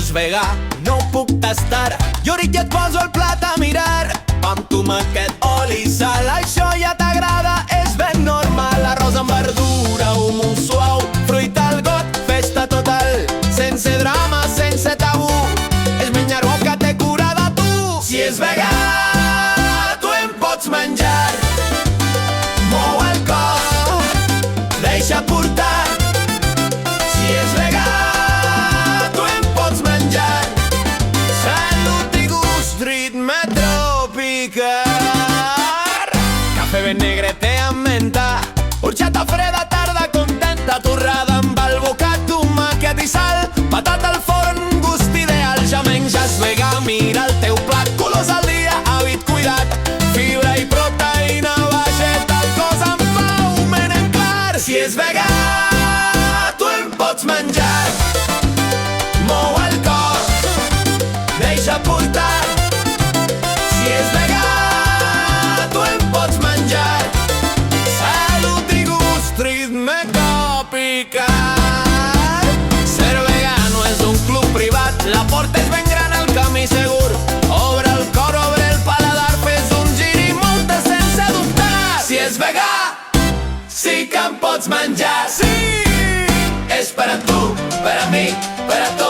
és vegà, no ho puc tastar. Jo ahorita et poso el plat a mirar, pa amb tomàquet, oli i sal. Això ja t'agrada, és ben normal. Arròs amb verdura, hummus suau, fruita al got, festa total. Sense drama, sense tabú, és menjar bo que té cura de tu. Si és vegà, tu em pots menjar. Mou el cor, deixa portar. Si és vegà, tu em pots menjar. Salut i gust, ritme tropical. Cafè ben negre, té amb menta, orxata freda, tarda contenta, torrada amb albocat, tomàquet i sal, patata al forn, gust ideal. Ja menges vegà, mira el teu plat, colors al dia, hàbit cuidat, fibra i proteïna, vegetal, cosa amb pau, menem clar. Si és vegà, tu em pots menjar. Mou el cor, deixa portar. Si és vegà, tu em pots menjar. Salut i gust, ritme tropical. Ser vegano és un club privat, la porta és ben gran, el camí segur. Obre el cor, obre el paladar, fes un gir i munta sense dubtar. Si és vegà, sí que em pots menjar. Sí, és per a tu, per a mi, per a tots.